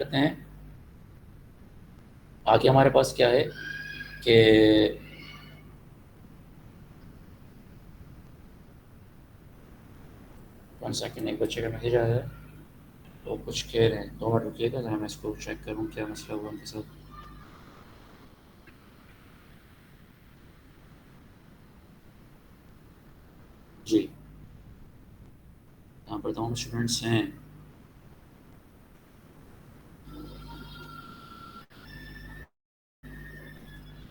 करते हैं। आगे हमारे पास क्या है कि 1 सेकंड, एक बच्चे का मैसेज आया है तो कुछ कह रहे हैं, 2 मिनट रुकिएगा जरा मैं इसको चेक करूँ क्या मसला हुआ उनके साथ। जी, यहाँ पर तमाम स्टूडेंट्स हैं।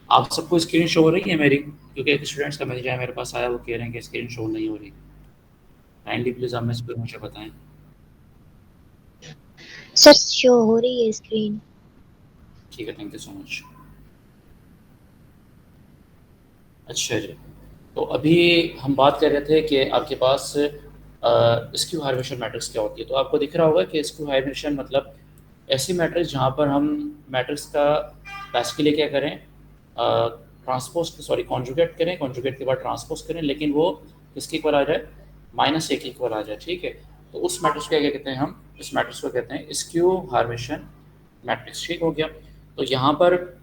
आप सबको स्क्रीन शो हो रही है मेरी? क्योंकि एक स्टूडेंट्स का मैसेज आया मेरे पास आया, वो कह रहे हैं कि स्क्रीन शो नहीं हो रही। काइंडली प्लीज़ आप इस पर मुझे बताएं। सर शो हो रही है स्क्रीन। ठीक है, थैंक यू सो मच। अच्छा जी, तो अभी हम बात कर रहे थे कि आपके पास स्क्यू हार्वेशन मैट्रिक्स क्या होती है। तो आपको दिख रहा होगा कि स्क्यू हार्वेशन मतलब ऐसी मैट्रिक्स जहाँ पर हम मैट्रिक्स का बेसिकली क्या करें, ट्रांसपोज सॉरी कॉन्जुगेट करें, कॉन्जुगेट के बाद ट्रांसपोज करें, लेकिन वो किसके इक्वल आ जाए, -1 के इक्वल आ जाए। ठीक है, तो उस मैट्रिक्स को क्या कहते हैं, हम इस मैट्रिक्स को कहते हैं स्क्यू हार्वेशन मैट्रिक्स। ठीक हो गया। तो यहाँ पर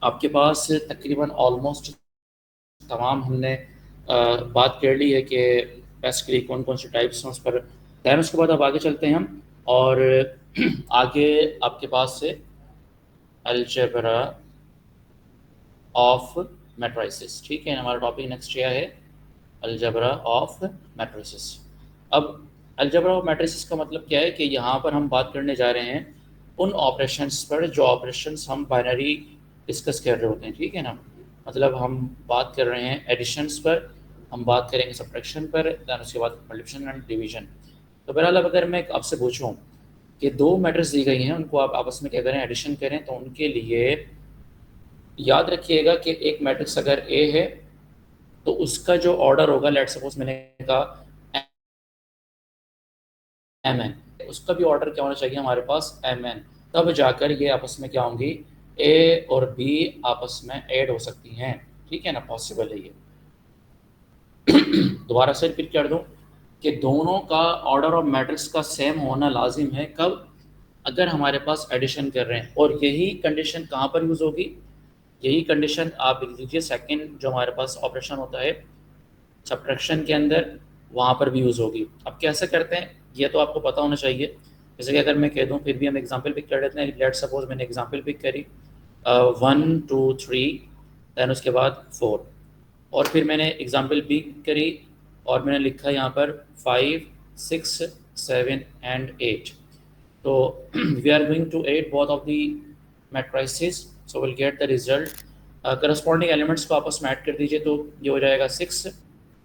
आपके पास तकरीबन ऑलमोस्ट तमाम हमने बात कर ली है कि बेसिकली कौन कौन से टाइप्स हैं उस पर। दैन उसके बाद अब आगे चलते हैं हम, और आगे आपके पास से अलजेब्रा ऑफ मैट्रिसेस। ठीक है, हमारा टॉपिक नेक्स्ट क्या है, अलजेब्रा ऑफ मैट्रिसेस। अब अलजेब्रा ऑफ मैट्रिसेस का मतलब क्या है कि यहाँ पर हम बात करने जा रहे हैं उन ऑपरेशंस पर जो ऑपरेशंस हम बाइनरी डिस्कस कर रहे होते हैं। ठीक है ना, मतलब हम बात कर रहे हैं एडिशंस पर, हम बात करेंगे सब्ट्रैक्शन पर, दैन उसके बाद मल्टीप्लिकेशन एंड डिवीजन। तो बहरहाल अब अगर मैं आपसे पूछूं कि 2 मैट्रिक्स दी गई हैं, उनको आप आपस में क्या करें, एडिशन करें, तो उनके लिए याद रखिएगा कि एक मैट्रिक्स अगर ए है तो उसका जो ऑर्डर होगा, लेट सपोज मैंने कहा एम एन, उसका भी ऑर्डर क्या होना चाहिए हमारे पास, एम एन। तब जाकर ये आपस में क्या होंगी, ए और बी आपस में ऐड हो सकती हैं। ठीक है ना, पॉसिबल है ये। दोबारा से रिपीट कर दूं कि दोनों का ऑर्डर ऑफ मैट्रिक्स का सेम होना लाजिम है। कब? अगर हमारे पास एडिशन कर रहे हैं। और यही कंडीशन कहाँ पर यूज़ होगी, यही कंडीशन आप लिख लीजिए सेकंड जो हमारे पास ऑपरेशन होता है सब्ट्रैक्शन के अंदर, वहाँ पर भी यूज़ होगी। अब कैसे करते हैं ये तो आपको पता होना चाहिए। जैसे कि अगर मैं कह दूँ, फिर भी हम एग्जांपल पिक कर लेते हैं। लेट सपोज मैंने एग्जांपल पिक करी 1 2 3, दैन उसके बाद 4, और फिर मैंने एग्जांपल पिक करी और मैंने लिखा यहाँ पर 5 6 7 एंड 8। तो we are going to add both of the matrices, so will get the result. Corresponding elements को आपस में ऐड कर दीजिए तो ये हो जाएगा 6,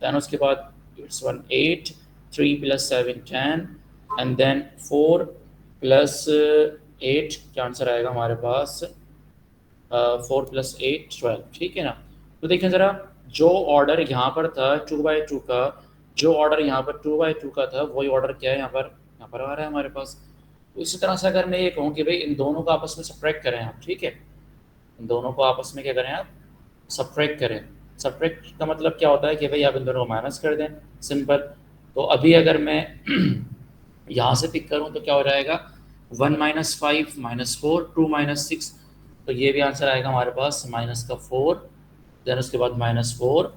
दैन उसके बाद इट्स 1 8, 3 + 7 10, एंड देन 4 + 8 क्या आंसर आएगा हमारे पास, 4 + 8 12। ठीक है ना, तो देखें ज़रा, जो ऑर्डर यहाँ पर था 2/2 का, जो ऑर्डर यहाँ पर 2/2 का था, वही ऑर्डर क्या है यहाँ पर आ रहा है हमारे पास। तो इसी तरह से अगर मैं ये कहूँ कि भाई इन दोनों को आपस में सब्ट्रैक्ट करें आप, ठीक है, इन दोनों को आपस में क्या करें आप, सब्ट्रैक्ट करें। सब्ट्रैक्ट का मतलब क्या होता है कि भाई आप इन दोनों को माइनस कर दें, सिंपल। तो अभी अगर मैं यहाँ से पिक करूँ तो क्या हो जाएगा, 1 - 5 -4, 2 - 6, तो ये भी आंसर आएगा हमारे पास -4, देन उसके बाद -4,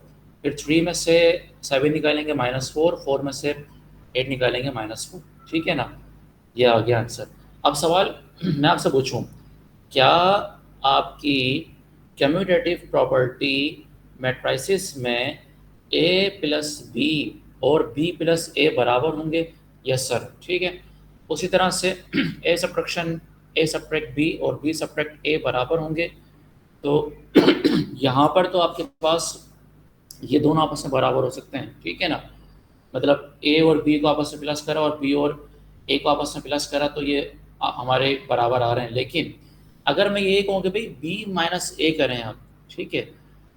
फिर 3 में से 7 निकालेंगे -4, 4 में से 8 निकालेंगे -4। ठीक है ना, ये आ गया आंसर। अब सवाल मैं आपसे पूछूं, क्या आपकी कम्यूटेटिव प्रॉपर्टी मैट्रिसेस में A + B और B + A बराबर होंगे? यस सर, ठीक है। उसी तरह से A सब्ट्रैक्ट B और B सब्ट्रैक्ट A बराबर होंगे। तो यहाँ पर तो आपके पास ये दोनों आपस में बराबर हो सकते हैं। ठीक है ना, मतलब ए और बी को आपस में प्लस करा और बी और ए को आपस में प्लस करा तो ये हमारे बराबर आ रहे हैं। लेकिन अगर मैं ये कहूँ कि भाई B - A करें आप, ठीक है,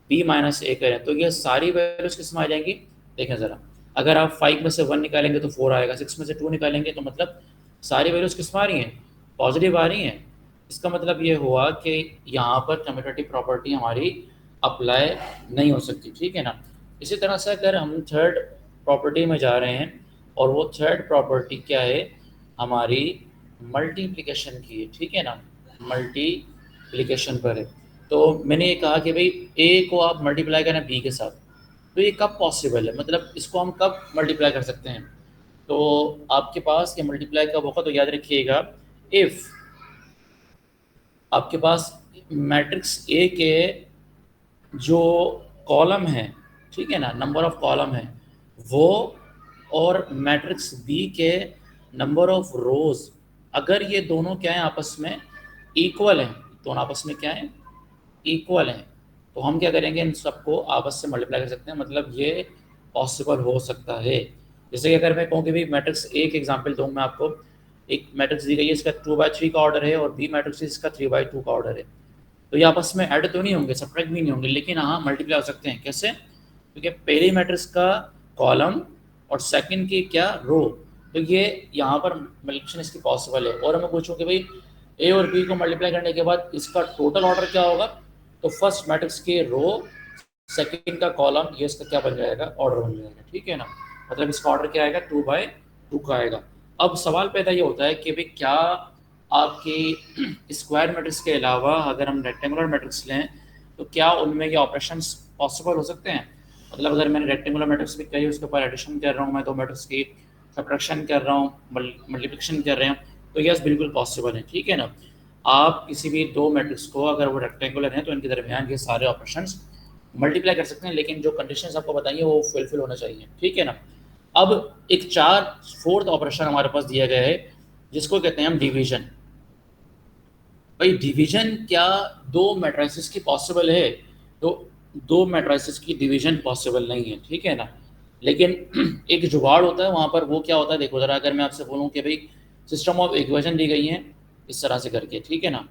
B - A करें तो ये सारी वैल्यूज किस में आ जाएंगी, देखें ज़रा। अगर आप 5 में से 1 निकालेंगे तो 4 आएगा, 6 में से 2 निकालेंगे तो मतलब सारी वैल्यूज किस में आ रही हैं, पॉजिटिव आ रही हैं। इसका मतलब ये हुआ कि यहाँ पर कम्यूटेटिव प्रॉपर्टी हमारी अप्लाई नहीं हो सकती। ठीक है ना, इसी तरह से अगर हम थर्ड प्रॉपर्टी में जा रहे हैं, और वो थर्ड प्रॉपर्टी क्या है हमारी, मल्टीप्लिकेशन की है, ठीक है ना, मल्टीप्लिकेशन पर है। तो मैंने ये कहा कि भाई ए को आप मल्टीप्लाई करें बी के साथ, तो ये कब पॉसिबल है, मतलब इसको हम कब मल्टीप्लाई कर सकते हैं। तो आपके पास ये मल्टीप्लाई कब होगा, तो याद रखिएगा, इफ़ आपके पास मैट्रिक्स ए के जो कॉलम है, ठीक है ना, नंबर ऑफ कॉलम है वो, और मैट्रिक्स बी के नंबर ऑफ रोज, अगर ये दोनों क्या है आपस में इक्वल हैं, दोनों आपस में क्या है इक्वल हैं, तो हम क्या करेंगे, इन सबको आपस से मल्टीप्लाई कर सकते हैं, मतलब ये पॉसिबल हो सकता है। जैसे कि अगर मैं कहूँ कि भाई मैट्रिक्स ए एक एग्जांपल दूँ मैं आपको, एक मैट्रिक्स दी गई है, इसका 2/3 का ऑर्डर है, और बी मैट्रिक्स इसका 3/2 का ऑर्डर है, तो ये आपस में ऐड तो नहीं होंगे, सब्ट्रैक्ट भी नहीं होंगे, लेकिन हाँ मल्टीप्लाई हो सकते हैं। कैसे? क्योंकि पहली मैट्रिक्स का कॉलम और सेकंड की क्या रो, तो ये यहाँ पर मल्टीप्लिकेशन इसकी पॉसिबल है। और मैं पूछूँ कि भाई ए और बी को मल्टीप्लाई करने के बाद इसका टोटल ऑर्डर क्या होगा, तो फर्स्ट मैट्रिक्स के रो, सेकंड का कॉलम, ये इसका क्या बन जाएगा, ऑर्डर बन जाएगा, ठीक है ना, मतलब इसका ऑर्डर क्या आएगा, 2/2 का आएगा। अब सवाल पैदा ये होता है कि भाई क्या आपकी स्क्वायर मैट्रिक्स के अलावा अगर हम रेक्टेंगुलर मैट्रिक्स लें तो क्या उनमें ये ऑपरेशंस पॉसिबल हो सकते हैं। मतलब अगर मैंने रेक्टेंगुलर मैट्रिक्स भी कही, उसके ऊपर एडिशन कर रहा हूँ मैं दो मैट्रिक्स की, सब्ट्रैक्शन कर रहा हूँ, मल्टीप्लिकेशन कर रहे हैं, तो यस बिल्कुल पॉसिबल है, ठीक है ना। आप किसी भी दो मैट्रिक्स को अगर वो रेक्टेंगुलर हैं तो इनके दरमियान ये सारे ऑपरेशंस मल्टीप्लाई कर सकते हैं, लेकिन जो कंडीशंस आपको बताइए वो फुलफिल होना चाहिए, ठीक है ना। अब एक चार फोर्थ ऑपरेशन हमारे पास दिया गया है जिसको कहते हैं हम डिवीजन। भाई डिवीजन क्या दो मैट्रिसेस की पॉसिबल है, तो दो मैट्रिसेस की डिवीजन पॉसिबल नहीं है, ठीक है ना। लेकिन एक जुगाड़ होता है वहाँ पर, वो क्या होता है देखो ज़रा, अगर मैं आपसे बोलूँ कि भाई सिस्टम ऑफ इक्वेशन दी गई है इस तरह से करके, ठीक है ना,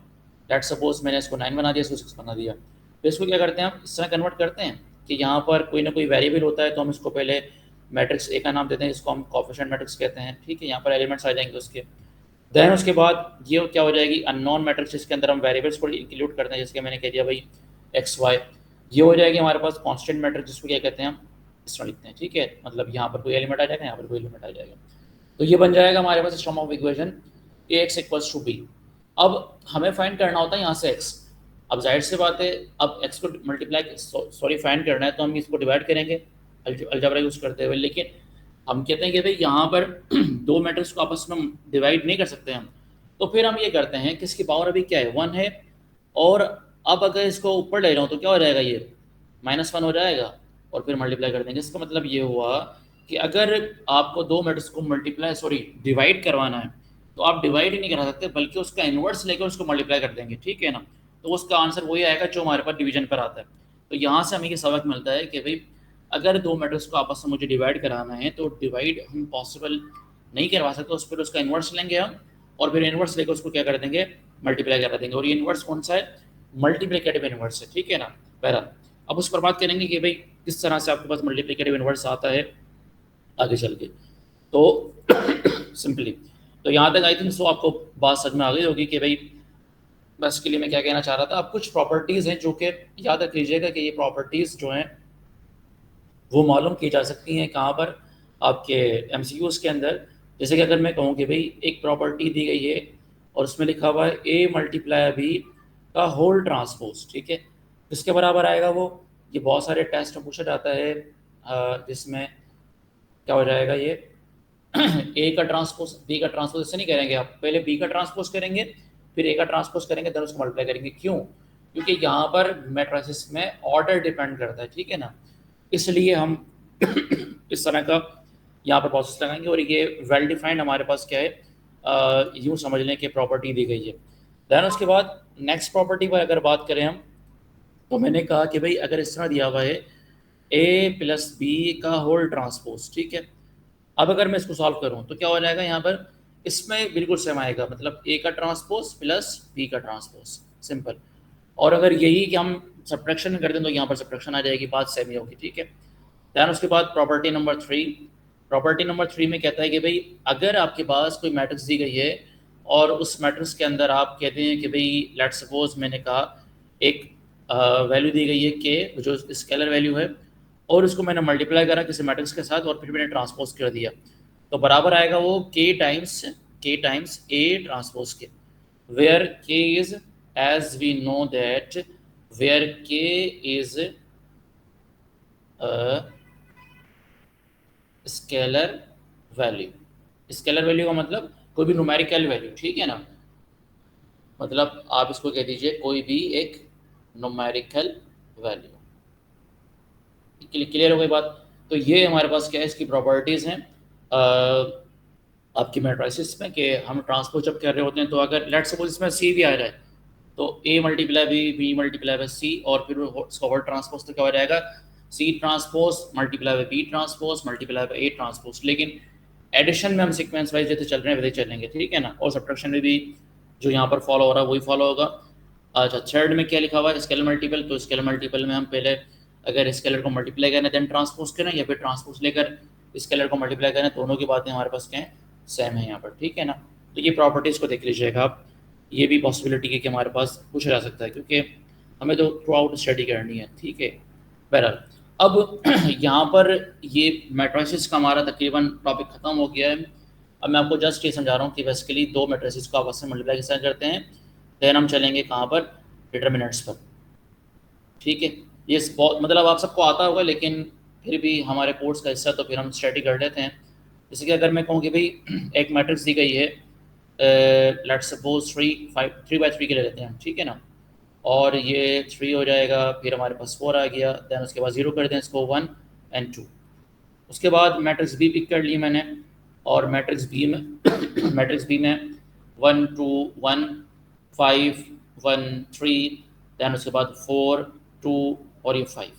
लेट सपोज मैंने इसको 9 बना दिया, इसको 6 बना दिया, तो इसको क्या करते हैं हम इस तरह कन्वर्ट करते हैं कि यहाँ पर कोई ना कोई वेरिएबल होता है, तो हम इसको पहले मैट्रिक्स ए का नाम देते हैं, जिसको हम कोएफिशिएंट मैट्रिक्स कहते हैं, ठीक है, यहाँ पर एलिमेंट्स आ जाएंगे उसके। देन उसके बाद ये क्या हो जाएगी, अननोन मैट्रिक्स, जिसके अंदर हम वेरिएबल्स को इंक्लूड करते हैं, जिसके मैंने कह दिया भाई एक्स वाई। ये हो जाएगी हमारे पास कांस्टेंट मैट्रिक्स, जिसको क्या कहते हैं हम इस तरह लिखते हैं, ठीक है, मतलब यहाँ पर कोई एलिमेंट आ जाएगा, यहाँ पर कोई एलिमेंट आ जाएगा, तो ये बन जाएगा हमारे पास system of equation A X equals to B. अब हमें फाइंड करना होता है यहाँ से एक्स, अब जाहिर सी बात है, अब एक्स को मल्टीप्लाई सॉरी फाइंड करना है तो हम इसको डिवाइड करेंगे अलजेब्रा यूज़ करते हुए, लेकिन हम कहते हैं कि भाई यहाँ पर दो मैट्रिक्स को आपस में डिवाइड नहीं कर सकते हम, तो फिर हम ये करते हैं कि इसकी पावर अभी क्या है, 1 है, और अब अगर इसको ऊपर ले रहा हूँ तो क्या हो जाएगा, ये -1 हो जाएगा, और फिर मल्टीप्लाई कर देंगे। इसका मतलब ये हुआ कि अगर आपको दो मैट्रिक्स को मल्टीप्लाई सॉरी डिवाइड करवाना है, तो आप डिवाइड ही नहीं करा सकते, बल्कि उसका इन्वर्स लेकर उसको मल्टीप्लाई कर देंगे, ठीक है ना, तो उसका आंसर वही आएगा जो हमारे पास डिवीजन पर आता है। तो यहाँ से हमें ये सबक मिलता है कि भाई अगर दो मैट्रिक्स को आपस में मुझे डिवाइड कराना है तो डिवाइड हम पॉसिबल नहीं करवा सकते, उस पर उसका इन्वर्स लेंगे हम, और फिर इन्वर्स लेकर उसको क्या कर देंगे, मल्टीप्लाई करा देंगे, और ये इन्वर्स कौन सा है, मल्टीप्लिकेटिव इन्वर्स है, ठीक है ना, पहला। अब उस पर बात करेंगे कि भाई किस तरह से आपके पास मल्टीप्लिकेटिव इन्वर्स आता है आगे चल के, तो सिंपली, तो यहाँ तक आई थिंक सो आपको बात समझ में आ गई होगी कि भाई बस के लिए मैं क्या कहना चाह रहा था। अब कुछ प्रॉपर्टीज़ हैं जो कि याद रख लीजिएगा कि ये प्रॉपर्टीज़ जो हैं वो मालूम की जा सकती हैं कहाँ पर, आपके एमसीक्यूज़ के अंदर। जैसे कि अगर मैं कहूँ कि भाई एक प्रॉपर्टी दी गई है और उसमें लिखा हुआ है ए मल्टीप्लाई बी का होल ट्रांसपोज, ठीक है, किसके बराबर आएगा वो, ये बहुत सारे टेस्ट में पूछा जाता है, जिसमें क्या हो जाएगा ये ए का ट्रांसपोज बी का ट्रांसपोज, ऐसे नहीं करेंगे आप, पहले बी का ट्रांसपोज करेंगे फिर ए का ट्रांसपोज करेंगे, देन उसको मल्टीप्लाई करेंगे। क्यों? क्योंकि यहाँ पर मैट्रिसेस में ऑर्डर डिपेंड करता है, ठीक है ना, इसलिए हम इस तरह का यहाँ पर प्रोसेस लगाएंगे, और ये वेल डिफाइंड हमारे पास क्या है, यूँ समझ लें कि प्रॉपर्टी दी गई है। दैन उसके बाद नेक्स्ट प्रॉपर्टी पर अगर बात करें हम, तो मैंने कहा कि भाई अगर इस तरह दिया हुआ है ए प्लस बी का होल ट्रांसपोज, ठीक है, अब अगर मैं इसको सॉल्व करूँ तो क्या हो जाएगा, यहाँ पर इसमें बिल्कुल सेम आएगा, मतलब ए का ट्रांसपोज प्लस बी का ट्रांसपोज, सिंपल। और अगर यही कि हम सब्ट्रैक्शन कर दें तो यहाँ पर सब्ट्रैक्शन आ जाएगी, बात सेम ही होगी, ठीक है। दैन उसके बाद प्रॉपर्टी नंबर 3, प्रॉपर्टी नंबर 3 में कहता है कि भाई अगर आपके पास कोई मैट्रिक्स दी गई है और उस मैट्रिक्स के अंदर आप कहते हैं कि भाई लेट सपोज मैंने कहा एक वैल्यू दी गई है के, जो स्केलर वैल्यू है, और उसको मैंने मल्टीप्लाई करा किसी मैट्रिक्स के साथ और फिर मैंने ट्रांसपोज कर दिया, तो बराबर आएगा वो के times K times A transpose K, where K is, as we know that, where K is a scalar value. Scalar value का मतलब कोई भी न्यूमेरिकल वैल्यू, ठीक है ना, मतलब आप इसको कह दीजिए कोई भी एक न्यूमेरिकल वैल्यू। क्लियर हो गई बात। तो ये हमारे पास क्या है, इसकी प्रॉपर्टीज़ हैं आपकी मैट्रिसेस में, कि हम ट्रांसपोज जब कर रहे होते हैं तो अगर लेट सपोज इसमें सी भी आ जाए तो A multiply B multiply by C, और फिर उसका होल ट्रांसपोज तो क्या हो जाएगा, C transpose multiply by B transpose multiply by A transpose. लेकिन एडिशन में हम सीक्वेंस वाइज जैसे चल रहे हैं वैसे चलेंगे, ठीक है ना, और सब्ट्रैक्शन में भी जो यहाँ पर फॉलो हो रहा है वही फॉलो होगा। अच्छा, थर्ड में क्या लिखा हुआ है, स्केलर मल्टीपल। तो स्केलर मल्टीपल में हम पहले अगर स्केलर को मल्टीप्लाई करें देन ट्रांसपोज करें, या फिर ट्रांसपोज लेकर स्केलर को मल्टीप्लाई करें, दोनों की बातें हमारे पास क्या है, सेम है यहाँ पर, ठीक है ना। तो ये प्रॉपर्टीज़ को देख लीजिएगा आप, ये भी पॉसिबिलिटी है कि हमारे पास पूछा जा सकता है, क्योंकि हमें तो थ्रू आउट स्टडी करनी है, ठीक है। बहरहाल अब यहाँ पर ये मैट्रिसेस का हमारा तकरीबन टॉपिक ख़त्म हो गया है। अब मैं आपको जस्ट ये समझा रहा हूँ कि बेसिकली दो मैट्रिसेस को आपस में मल्टीप्लाई कैसे करते हैं, देन हम चलेंगे कहाँ पर, डिटर्मिनेंट्स पर, ठीक है। ये बहुत मतलब आप सबको आता होगा, लेकिन फिर भी हमारे कोर्स का हिस्सा तो फिर हम स्टडी कर लेते हैं। जैसे कि अगर मैं कहूँ कि भाई एक मैट्रिक्स दी गई है, लेट्स सपोज 3 बाई 3 के ले लेते हैं, ठीक है ना, और ये 3 हो जाएगा, फिर हमारे पास 4 आ गया, देन उसके बाद 0 कर दें इसको, 1 एंड 2। उसके बाद मैट्रिक्स बी पिक कर ली मैंने, और मैट्रिक्स बी में मैट्रिक्स बी में 1 2 1 5 1 3, दैन उसके बाद 4 2 और ये 5।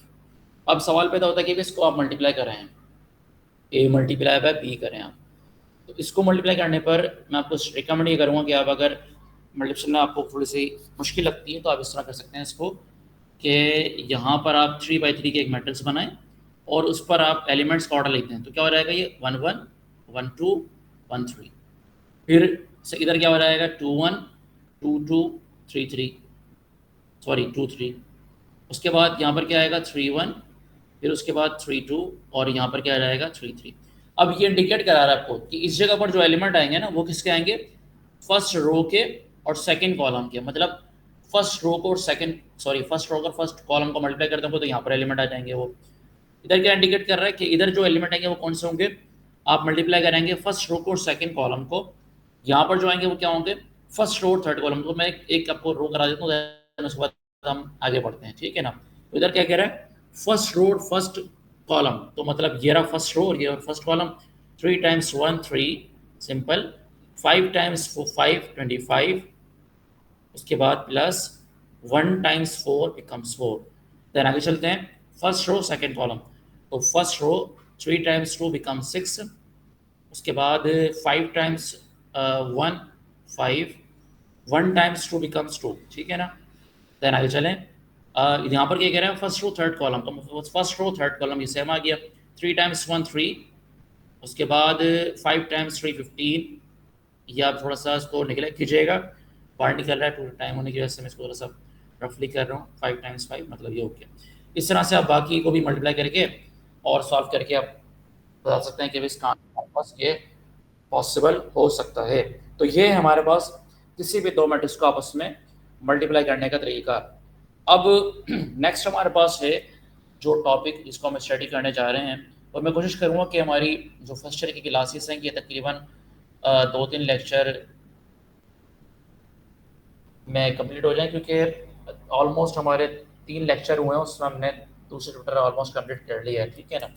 अब सवाल पैदा होता है कि इसको आप मल्टीप्लाई कर रहे हैं, ए मल्टीप्लाई बाय बी करें आप। तो इसको मल्टीप्लाई करने पर मैं आपको रिकमेंड ये करूँगा कि आप अगर मल्टीप्लिकेशन में आपको थोड़ी सी मुश्किल लगती है तो आप इस तरह कर सकते हैं इसको, कि यहाँ पर आप 3 बाई 3 के एक मैट्रिक्स बनाएं और उस पर आप एलिमेंट्स का ऑर्डर लिखते हैं। तो क्या हो जाएगा, ये 1 1 1 2 1 3, फिर से इधर क्या हो जाएगा, 2 1 2 2 3 3, सॉरी 2 3। उसके बाद यहाँ पर क्या आएगा, 3 1, फिर उसके बाद 3 2, और यहाँ पर क्या आ जाएगा, 3 3। अब ये इंडिकेट करा रहा है आपको कि इस जगह पर जो एलिमेंट आएंगे ना वो किसके आएंगे, फर्स्ट रो के और सेकंड कॉलम के। मतलब फर्स्ट रो को और फर्स्ट रो और फर्स्ट कॉलम को मल्टीप्लाई करते हैं तो यहाँ पर एलिमेंट आ जाएंगे। वो इधर क्या इंडिकेट कर रहा है कि इधर जो एलिमेंट आएंगे वो कौन से होंगे, आप मल्टीप्लाई करेंगे फर्स्ट रो को और सेकंड कॉलम को। यहाँ पर जो आएंगे वो क्या होंगे, फर्स्ट रो और थर्ड कॉलम को। मैं एक आपको रो करा देता हूँ, उसके बाद हम आगे बढ़ते हैं, ठीक है ना। तो इधर क्या कह रहा है, फर्स्ट रो और फर्स्ट कॉलम, तो मतलब ये रहा फर्स्ट रो और ये first column. 3 times 1 3, simple. 5 times 5 25, उसके बाद प्लस 1 टाइम्स 4 बिकम्स 4। देन आगे चलते हैं, फर्स्ट रो सेकंड कॉलम। तो फर्स्ट रो 3 टाइम्स 2 बिकम्स 6, उसके बाद 5 टाइम्स 1 5, 1 टाइम्स 2 बिकम्स 2, ठीक है ना। देन आगे चलें, यहाँ पर क्या कह रहे हैं, फर्स्ट रो थर्ड कॉलम, तो फर्स्ट रो थर्ड कॉलम ये सेम आ गया। 3 टाइम्स 1 3, उसके बाद 5 टाइम्स 3 15। ये आप थोड़ा सा इसको निकले कीजिएगा, बाहर निकल रहा है पूरा टाइम होने की वजह से मैं इसको थोड़ा सा रफली कर रहा हूँ। 5 टाइम्स 5 मतलब ये हो गया। इस तरह से आप बाकी को भी मल्टीप्लाई करके और सॉल्व करके आप बता सकते हैं कि इसका हमारे पास ये पॉसिबल हो सकता है। तो ये है हमारे पास किसी भी दो मैट्रिक्स को आपस में मल्टीप्लाई करने का तरीका। अब नेक्स्ट हमारे पास है जो टॉपिक जिसको हम स्टडी करने जा रहे हैं, और मैं कोशिश करूँगा कि हमारी जो फर्स्ट ईयर की क्लासेस हैं ये तकरीबन 2-3 लेक्चर में कंप्लीट हो जाए, क्योंकि ऑलमोस्ट हमारे 3 लेक्चर हुए हैं, उसमें हमने दूसरे चैप्टर ऑलमोस्ट कंप्लीट कर लिया है, ठीक है ना।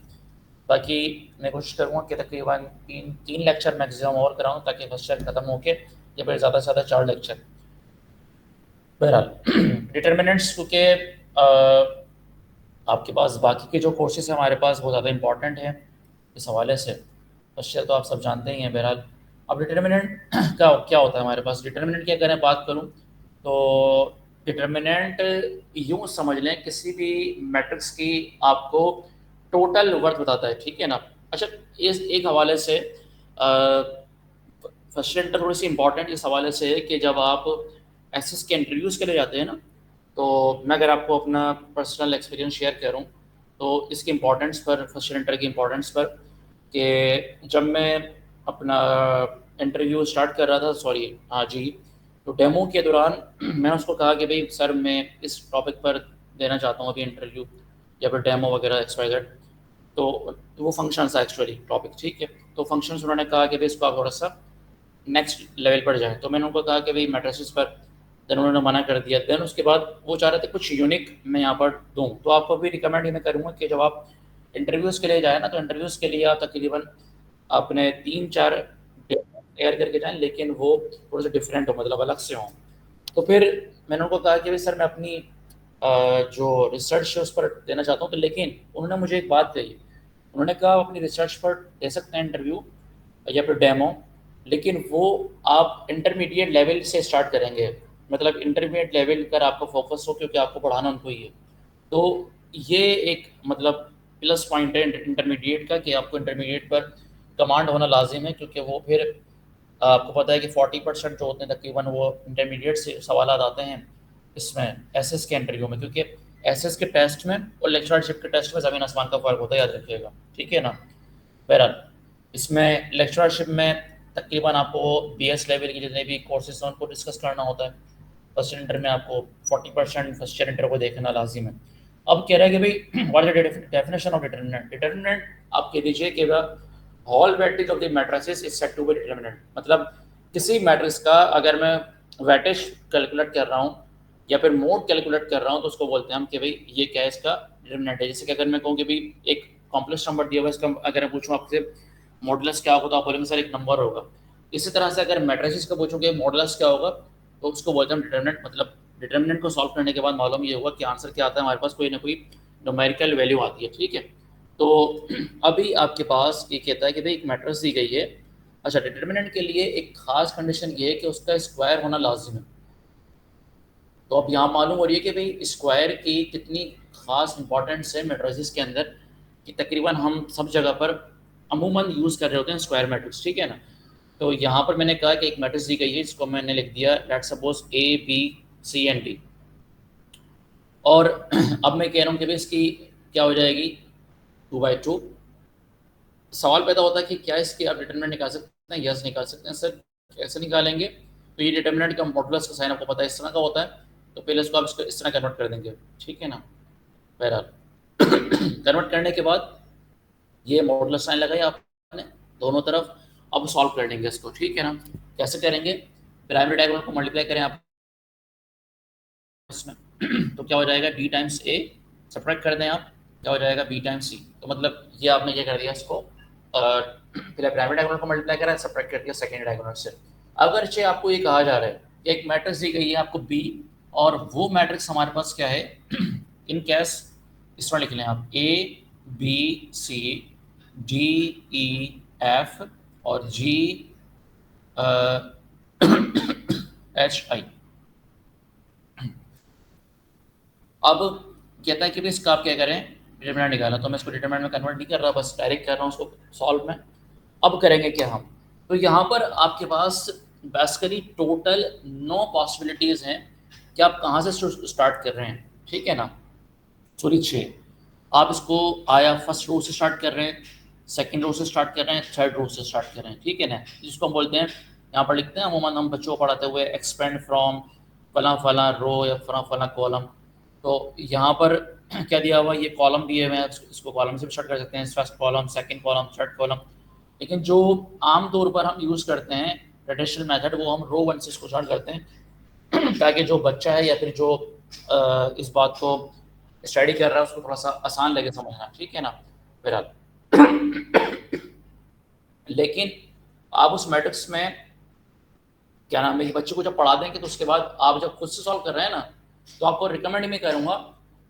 बाकी मैं कोशिश करूँगा कि तकरीबन तीन लेक्चर मैक्सिमम और कराऊँ ताकि फर्स्ट ईयर ख़त्म हो के या फिर ज़्यादा से ज़्यादा 4 लेक्चर। बहरहाल डिटर्मिनेंट्स, क्योंकि आपके पास बाकी के जो कोर्सेज हैं हमारे पास बहुत ज़्यादा इंपॉर्टेंट हैं इस हवाले से, फर्स्ट ईयर तो आप सब जानते ही हैं। बहरहाल अब डिटर्मिनेंट का क्या होता है हमारे पास, डिटर्मिनेंट की अगर मैं बात करूँ तो डिटर्मिनेंट यूँ समझ लें किसी भी मैट्रिक्स की आपको टोटल वर्थ बताता है, ठीक है ना। अच्छा, इस एक हवाले से फर्स्ट ईयर थोड़ी सी इंपॉर्टेंट इस हवाले से है कि जब आप एसएस के इंटरव्यूज़ के लिए जाते हैं ना, तो मैं अगर आपको अपना पर्सनल एक्सपीरियंस शेयर करूं तो इसकी इम्पोर्टेंस पर, फर्स्ट ईयर इंटर की इम्पोर्टेंस पर, कि जब मैं अपना इंटरव्यू स्टार्ट कर रहा था, सॉरी हाँ जी, तो डेमो के दौरान मैंने उसको कहा कि भाई सर मैं इस टॉपिक पर देना चाहता हूँ अभी इंटरव्यू या फिर डेमो वगैरह एक्सवाइजेड। तो वो फंक्शन था एक्चुअली टॉपिक, ठीक है। तो फंक्शंस उन्होंने कहा कि भाई इसको आप थोड़ा सा नेक्स्ट लेवल पर जाएँ, तो मैंने उनको कहा कि भाई मैट्रिसेस पर, देन उन्होंने मना कर दिया। देन उसके बाद वो चाह रहे थे कुछ यूनिक मैं यहाँ पर दूँ, तो आपको भी रिकमेंड ये मैं करूँगा कि जब आप इंटरव्यूज़ के लिए जाएँ ना, तो इंटरव्यूज़ के लिए आप तकरीबन अपने 3-4 तैयार करके जाएँ, लेकिन वो थोड़े से डिफरेंट हो, मतलब अलग से हों। तो फिर मैंने उनको कहा कि भाई सर मैं अपनी जो रिसर्च है उस पर देना चाहता हूँ, तो लेकिन उन्होंने मुझे एक बात कही। उन्होंने कहा अपनी रिसर्च पर दे सकते हैं इंटरव्यू या फिर डेमो, लेकिन वो आप इंटरमीडिएट लेवल से स्टार्ट करेंगे, मतलब इंटरमीडिएट लेवल पर आपका फोकस हो, क्योंकि आपको पढ़ाना उनको ही है। तो ये एक मतलब प्लस पॉइंट है इंटरमीडिएट का, कि आपको इंटरमीडिएट पर कमांड होना लाजिम है, क्योंकि वो फिर आपको पता है कि 40% जो होते हैं तकरीबन वो इंटरमीडिएट से सवाल आते हैं इसमें एसएस के इंटरव्यू में, क्योंकि एसएस के टेस्ट में और लेक्चरशिप के टेस्ट में ज़मीन आसमान का फ़र्क होता है, याद रखिएगा, ठीक है ना। बहरहाल इसमें लेक्चरशिप में तकरीबन आपको बीएस लेवल के जितने भी कोर्सेज हैं उनको डिस्कस करना होता है। फर्स्ट ईयर इंटर में आपको 40% फर्स्ट ईयर इंटर को देखना लाजिम है। अब कह रहा है कि भाई what is the definition of determinant. Determinant आप कह दीजिए कि whole weightage of the matrices is set to be determinant, मतलब किसी मैट्रिक्स का अगर मैं वेटेज कैलकुलेट कर रहा हूँ या फिर मोड कैलकुलेट कर रहा हूँ, तो उसको बोलते हैं हम कि भाई ये क्या है, इसका डिटरमिनेंट है। जैसे कि अगर मैं कहूँ कि भाई एक कॉम्प्लेक्स नंबर दिया हुआ है, इसका अगर मैं पूछूँ आपसे मॉडुलस क्या होगा, तो आप बोलेंगे सर एक नंबर होगा। इसी तरह से अगर मैट्रिसेस का पूछोगे मॉडुलस क्या होगा, तो उसको बोलते हैं हम डिटरमिनेंट। मतलब डिटरमिनेंट को सॉल्व करने के बाद मालूम ये हुआ कि आंसर क्या आता है, हमारे पास कोई ना कोई न्यूमेरिकल वैल्यू आती है, ठीक है। तो अभी आपके पास ये कहता है कि भाई एक मैट्रिक्स दी गई है। अच्छा, डिटरमिनेंट के लिए एक खास कंडीशन ये है कि उसका स्क्वायर होना लाजिम है। तो अब यहाँ मालूम हो रही है कि भाई स्क्वायर की कितनी खास इंपॉर्टेंस है मैट्रिसेस के अंदर, कि तकरीबन हम सब जगह पर अमूमन यूज़ कर रहे होते हैं स्क्वायर मैट्रिक्स, ठीक है ना। तो यहाँ पर मैंने कहा कि एक मैट्रिक्स दी गई है, इसको मैंने लिख दिया let's suppose A B C and D. और अब मैं कह रहा हूँ कि भाई इसकी क्या हो जाएगी, 2/2। सवाल पैदा होता है कि क्या इसकी आप डिटरमिनेंट निकाल सकते हैं, यस निकाल सकते हैं। सर कैसे निकालेंगे, तो ये डिटरमिनेंट का मॉडुलस का साइन आपको पता है इस तरह का होता है, तो पहले इसको आप इसको इस तरह कन्वर्ट कर देंगे, ठीक है ना। बहरहाल कन्वर्ट करने के बाद ये मॉडुलस साइन लगाया आपने दोनों तरफ। अब सॉल्व कर लेंगे इसको, ठीक है ना। कैसे करेंगे, प्राइमरी डायगोनल को मल्टीप्लाई करें आप इसमें तो क्या हो जाएगा, बी टाइम्स ए, सब्ट्रैक्ट कर दें आप, क्या हो जाएगा बी टाइम्स सी। तो मतलब ये आपने क्या कर दिया इसको, फिर प्राइमरी डायगोनल को मल्टीप्लाई करा, सब्ट्रैक्ट कर दिया सेकेंड डायगोनल से। अगरचे आपको ये कहा जा रहा है कि एक मैट्रिक्स दी गई है आपको बी, और वो मैट्रिक्स हमारे पास क्या है इन केस इस तरह लिख लें आप, A B C D E F और जी एच आई। अब कहता है कि भाई इसका आप क्या करें, डिटरमिनेंट निकालना। तो मैं इसको डिटरमिनेंट में कन्वर्ट नहीं कर रहा, बस डायरेक्ट कर रहा हूँ उसको सॉल्व में। अब करेंगे क्या हम, तो यहाँ पर आपके पास बेसिकली टोटल 9 पॉसिबिलिटीज़ हैं कि आप कहाँ से स्टार्ट कर रहे हैं, ठीक है ना। सॉरी 6। आप इसको आया फर्स्ट रो से स्टार्ट कर रहे हैं, सेकंड रो से स्टार्ट कर रहे हैं, थर्ड रो से स्टार्ट कर रहे हैं, ठीक है ना। जिसको हम बोलते हैं, यहाँ पर लिखते हैं अमूमन हम बच्चों को पढ़ाते हुए एक्सपेंड फ्रॉम फला फला रो या फला फला कॉलम। तो यहाँ पर क्या दिया हुआ, ये कॉलम दिए हुए हैं, इसको कॉलम से भी स्टार्ट कर सकते हैं, first column second column third column. लेकिन जो आम तौर पर हम यूज़ करते हैं ट्रेडिशनल मेथड, वो हम रो 1 से इसको स्टार्ट करते हैं ताकि जो बच्चा है या फिर जो इस बात को स्टडी कर रहा है उसको थोड़ा सा आसान लगे समझना, ठीक है ना। बहरहाल लेकिन आप उस मैट्रिक्स में क्या नाम है, ये बच्चे को जब पढ़ा देंगे तो उसके बाद आप जब खुद से सॉल्व कर रहे हैं ना, तो आपको रिकमेंड मैं करूँगा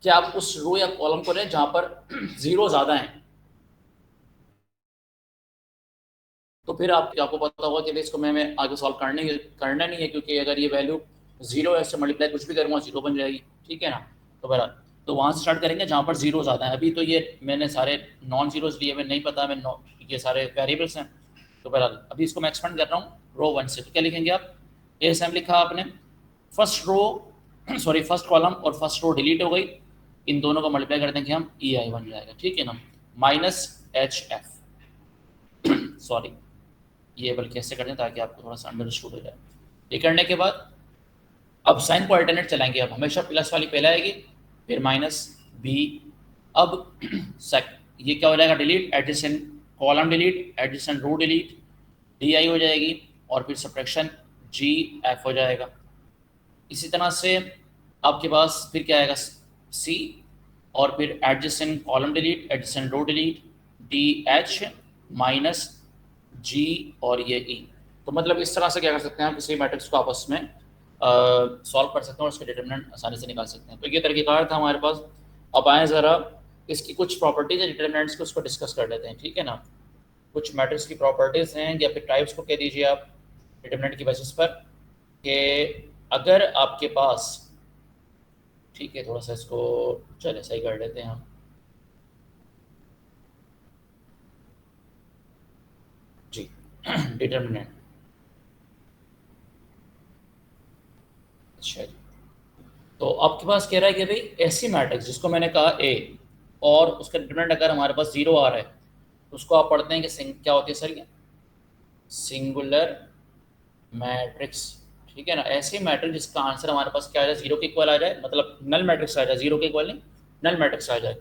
कि आप उस रो या कॉलम को लें जहाँ पर जीरो ज़्यादा हैं। तो फिर आपको पता होगा कि इसको मैं आगे सॉल्व करना नहीं है, क्योंकि अगर ये वैल्यू जीरो है, इससे मल्टीप्लाई कुछ भी करूँगा जीरो बन जाएगी, ठीक है ना। तो बहरहाल तो वहाँ से स्टार्ट करेंगे जहाँ पर जीरो ज़्यादा है। अभी तो ये मैंने सारे नॉन जीरोज लिए हुए, नहीं पता मैं ये सारे वेरिएबल्स हैं। तो बहरहाल अभी इसको मैं एक्सपेंड कर रहा हूँ रो 1 से। तो क्या लिखेंगे आप, ए सेम लिखा आपने, first row sorry first column और फर्स्ट रो डिलीट हो गई, इन दोनों को मल्टीप्लाई कर देंगे हम, ई आई बन जाएगा, ठीक है ना, माइनस एच एफ सॉरी ये बल्कि ऐसे कर दें ताकि आपको थोड़ा सा अंडरस्टूड हो जाए। ये करने के बाद अब साइन को अल्टरनेट चलाएंगे, अब हमेशा प्लस वाली पहले आएगी, फिर माइनस बी। अब ये क्या हो जाएगा, delete adjacent column, delete adjacent row, delete D I हो जाएगी, और फिर सब्ट्रैक्शन जी एफ हो जाएगा। इसी तरह से आपके पास फिर क्या आएगा, सी, और फिर adjacent column delete, adjacent row delete, D H minus G, और ये ई। तो मतलब इस तरह से क्या कर सकते हैं हम किसी मैट्रिक्स को आपस में सॉल्व कर सकते हैं और उसके डिटर्मिनेंट आसानी से निकाल सकते हैं। तो ये तरीक़ेकार था हमारे पास। अब आए ज़रा इसकी कुछ प्रॉपर्टीज है डिटर्मिनेंट्स को, उसको डिस्कस कर लेते हैं, ठीक है ना। कुछ मैट्रिक्स की प्रॉपर्टीज़ हैं या फिर टाइप्स को कह दीजिए आप डिटर्मिनेंट की बेसिस पर, कि अगर आपके पास, ठीक है, थोड़ा सा इसको चले सही कर लेते हैं हम। जी डिटर्मिनेंट, अच्छा जी। तो आपके पास कह रहा है कि भाई ऐसी मैट्रिक्स जिसको मैंने कहा ए, और उसका डिटरमिनेंट अगर हमारे पास जीरो आ रहा है, तो उसको आप पढ़ते हैं कि क्या होती है सर, ये सिंगुलर मैट्रिक्स, ठीक है ना। ऐसी मैट्रिक्स जिसका आंसर हमारे पास क्या आ जाए, जीरो के इक्वल आ जाए, मतलब नल मैट्रिक्स आ जाए, जीरो के इक्वल नहीं, नल मैट्रिक्स आ जाए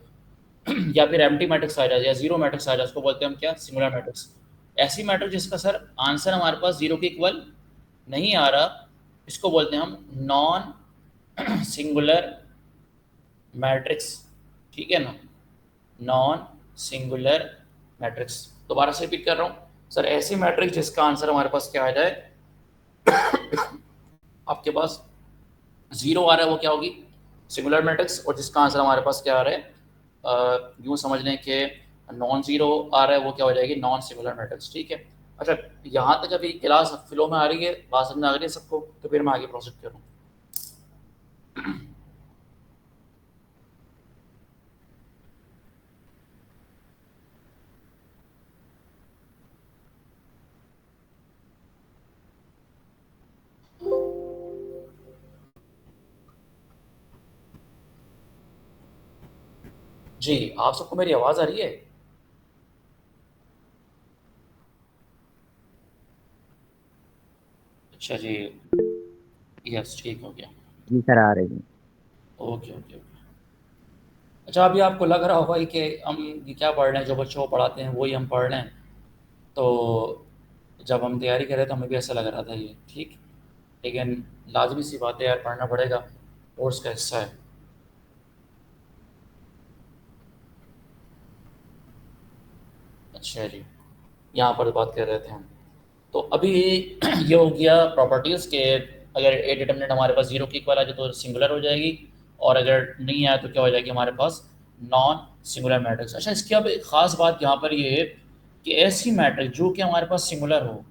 या फिर एम्प्टी मैट्रिक्स आ जाए, या जीरो मैट्रिक्स आ जाए, उसको बोलते हैं हम क्या, सिंगुलर मैट्रिक्स। ऐसी मैट्रिक्स जिसका सर आंसर हमारे पास जीरो के इक्वल नहीं आ रहा, इसको बोलते हैं हम नॉन सिंगुलर मैट्रिक्स, ठीक है ना, नॉन सिंगुलर मैट्रिक्स। दोबारा से रिपीट कर रहा हूँ सर, ऐसी मैट्रिक्स जिसका आंसर हमारे पास क्या आ जाए, आपके पास जीरो आ रहा है वो क्या होगी, सिंगुलर मैट्रिक्स, और जिसका आंसर हमारे पास क्या आ रहा है, यूँ समझ लें कि नॉन जीरो आ रहा है, वो क्या हो जाएगी, नॉन सिंगुलर मैट्रिक्स, ठीक है। अच्छा, यहाँ तक अभी क्लास फ्लो में आ रही है, बात समझ आ रही है सबको, तो फिर मैं आगे प्रोसीड करूँ। जी, आप सबको मेरी आवाज़ आ रही है? अच्छा जी, यस, ठीक हो गया। जी सर, आ रही है। Okay okay okay. अच्छा, अभी आपको लग रहा होगा कि हम ये क्या पढ़ रहे हैं, जो बच्चों को पढ़ाते हैं वही हम पढ़ रहे हैं। तो जब हम तैयारी कर रहे थे तो हमें भी ऐसा लग रहा था ये, ठीक, लेकिन लाजमी सी बात है यार, पढ़ना पड़ेगा, कोर्स का हिस्सा है। अच्छा जी, यहाँ पर बात कर रहे थे हम। तो अभी ये हो गया प्रॉपर्टीज़ के, अगर ए डिटर्मिनेंट हमारे पास जीरो की इक्वल आ जाए तो सिंगुलर हो जाएगी, और अगर नहीं आया तो क्या हो जाएगी हमारे पास, नॉन सिंगुलर मैट्रिक्स। अच्छा, इसकी अब एक ख़ास बात यहाँ पर ये है कि ऐसी मैट्रिक्स जो कि हमारे पास सिंगुलर हो,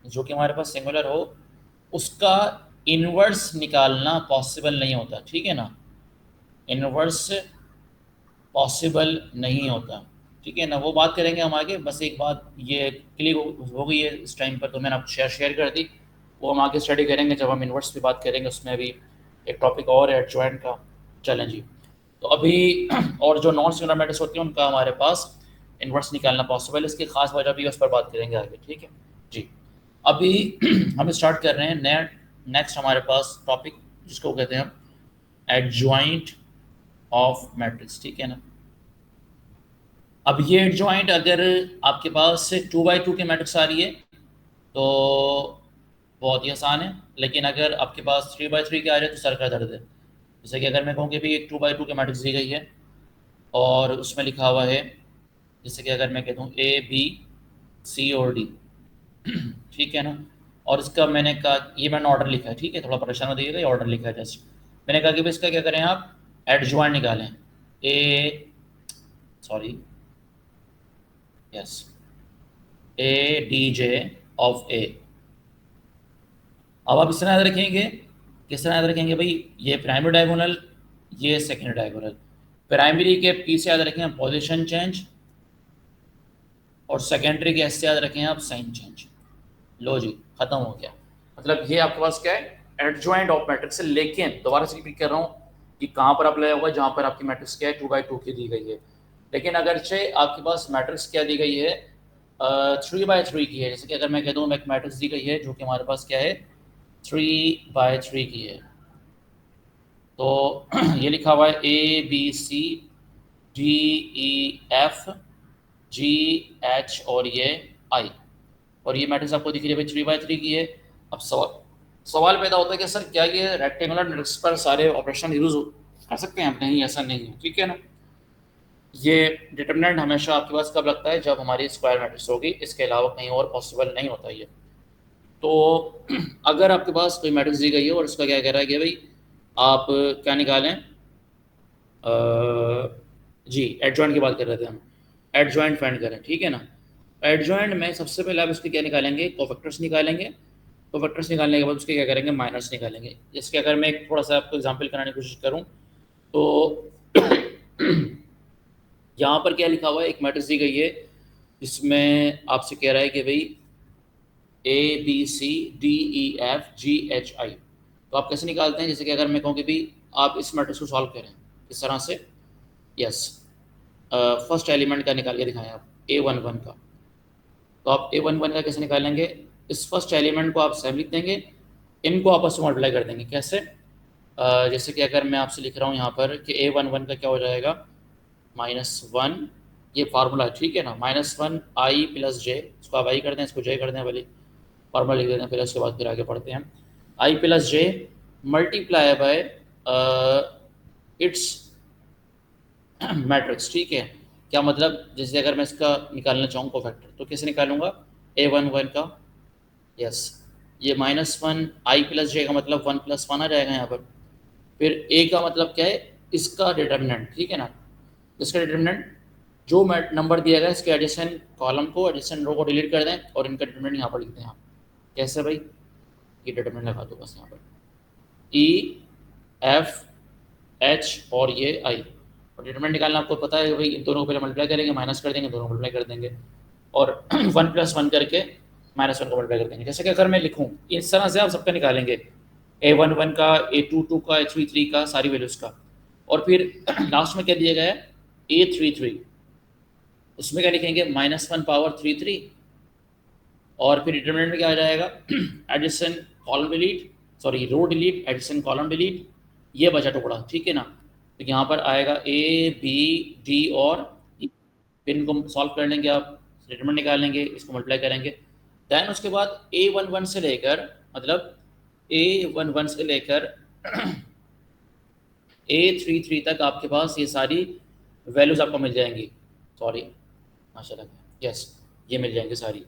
जो कि हमारे पास सिंगुलर हो, उसका इन्वर्स निकालना पॉसिबल नहीं होता, ठीक है ना, इन्वर्स पॉसिबल नहीं होता, ठीक है ना। वो बात करेंगे हम आगे, बस एक बात ये क्लियर हो गई है इस टाइम पर, तो मैंने आपको शेयर कर दी, वो हम आगे स्टडी करेंगे जब हम इन्वर्स की बात करेंगे, उसमें भी एक टॉपिक और है एडजॉइंट का। चलें जी, तो अभी और जो नॉन सिंगुलर मैट्रिक्स होती है उनका हमारे पास इन्वर्स निकालना पॉसिबल है, इसकी खास वजह भी उस पर बात करेंगे आगे, ठीक है जी। अभी हम स्टार्ट कर रहे हैं नेक्स्ट हमारे पास टॉपिक, जिसको कहते हैं हम एडजॉइंट ऑफ मैट्रिक्स, ठीक है ना। अब ये एडजॉइंट अगर आपके पास 2x2 की मैट्रिक्स आ रही है तो बहुत ही आसान है, लेकिन अगर आपके पास 3x3 की आ रही है तो सर का दर्द है। जैसे कि अगर मैं कहूँ कि भाई एक 2x2 की मैट्रिक्स दी गई है और उसमें लिखा हुआ है, जैसे कि अगर मैं कहता हूँ ए बी सी और डी, ठीक है ना, और इसका मैंने कहा ये मैंने ऑर्डर लिखा है, ठीक है, थोड़ा परेशान हो जाइएगा, ये ऑर्डर लिखा है जस्ट। मैंने कहा कि भाई इसका क्या करें आप, एडजॉइंट निकालें, A sorry yes A D J of A. अब आप इस तरह याद रखेंगे, किस तरह याद रखेंगे भाई, ये प्राइमरी डायगोनल, ये सेकेंडरी डायगोनल। प्राइमरी के पी से याद रखें पोजीशन चेंज, और सेकेंडरी के एस से याद रखें आप साइन चेंज। लो जी, खत्म हो गया। मतलब ये आपके पास क्या है, एडजॉइंट ऑफ मैट्रिक्स है। लेकिन दोबारा से रिपीट कर रहा हूँ कि कहाँ पर आप लगाया होगा, जहाँ पर आपकी मैट्रिक्स क्या है, 2x2 की दी गई है। लेकिन अगरचे आपके पास मैट्रिक्स क्या दी गई है, 3/3 की है। जैसे कि अगर मैं कह दूँ एक मैट्रिक्स दी गई है जो कि हमारे पास क्या है 3/3 की है, तो ये लिखा हुआ है ABCDEF GH और ये I, और ये मैट्रिक्स आपको दिख रही है भाई 3/3 की है। अब सवाल सवाल पैदा होता है कि सर क्या ये रेक्टेंगुलर मैट्रिक्स पर सारे ऑपरेशन यूज कर सकते हैं? नहीं, ऐसा नहीं है, ठीक है ना। ये डिटरमिनेंट हमेशा आपके पास कब लगता है? जब हमारी स्क्वायर मैट्रिक्स होगी, इसके अलावा कहीं और पॉसिबल नहीं होता ये। तो अगर आपके पास कोई मैट्रिक्स दी गई है और उसका क्या कह रहा है कि भाई आप क्या निकालें, जी एडजॉइंट की बात कर रहे थे हम, एडजॉइंट फाइंड करें, ठीक है ना। एडजॉइंट में सबसे पहले आप उसके क्या निकालेंगे, कोफैक्टर्स निकालेंगे। कोफैक्टर्स निकालने के बाद उसके क्या करेंगे, माइनस निकालेंगे। इसके अगर मैं एक थोड़ा सा आपको एग्जांपल कराने की कोशिश करूं तो यहाँ पर क्या लिखा हुआ है, एक मैट्रिक्स दी गई है जिसमें आपसे कह रहा है कि भाई ABCDEFGHI, तो आप कैसे निकालते हैं? जैसे कि अगर मैं कहूँ कि भाई आप इस मैट्रिक्स को सॉल्व करें इस तरह से, यस, फर्स्ट एलिमेंट का निकाल के दिखाएं आप A11 का, तो आप A11 का कैसे निकालेंगे? इस फर्स्ट एलिमेंट को आप सेम लिख देंगे, इनको आपस में मल्टीप्लाई कर देंगे। कैसे? जैसे कि अगर मैं आपसे लिख रहा हूँ यहाँ पर कि A11 का क्या हो जाएगा, -1, ये फार्मूला है, ठीक है ना, -1 I + J, इसको आप I कर दें, इसको J कर दें, भले फार्मूला लिख देते हैं, फिर उसके बाद फिर आगे पढ़ते हैं। I + J multiply by it's matrix, ठीक है। क्या मतलब? जैसे अगर मैं इसका निकालना चाहूँ कोफैक्टर, तो कैसे निकालूंगा A11 का, यस, ये -1 I + J का मतलब 1 + 1 आ जाएगा यहाँ पर। फिर A का मतलब क्या है, इसका डिटर्मिनेंट, ठीक है ना, इसका डिटर्मिनेंट जो नंबर दिया गया इसके एडिशन कॉलम को, एडिशन रो को डिलीट कर दें और इनका डिटर्मिनेंट यहाँ पर लिखते हैं आप। कैसे भाई? ये डिटर्मिनेंट लगा दो बस यहाँ पर, EFH और ये I, और डिटरमिनेंट निकालना आपको पता है भाई, इन दोनों को पहले मल्टीप्लाई करेंगे, माइनस कर देंगे, दोनों मल्टीप्लाई कर देंगे, और 1 + 1 करके -1 को मल्टीप्लाई कर देंगे। जैसे कि अगर मैं लिखूँ इस तरह से आप सबका निकालेंगे, A11 का, A22 का, A33 का, सारी वैल्यूज़ का, और फिर लास्ट में क्या दिया गया है, A33, उसमें क्या लिखेंगे, -1^33, और फिर डिटरमिनेंट में क्या आ जाएगा, addition column delete, sorry row delete, addition column delete, ये बचा टुकड़ा, ठीक है ना। तो यहाँ पर आएगा A B D और E, फिर इनको सॉल्व कर लेंगे आप, डिटरमिनेंट निकालेंगे, इसको मल्टीप्लाई करेंगे। दैन उसके बाद A11 से लेकर, मतलब A11 से लेकर A33 तक आपके पास ये सारी वैल्यूज़ आपको मिल जाएंगी, सॉरी माशाल्लाह, यस, ये मिल जाएंगी सारी।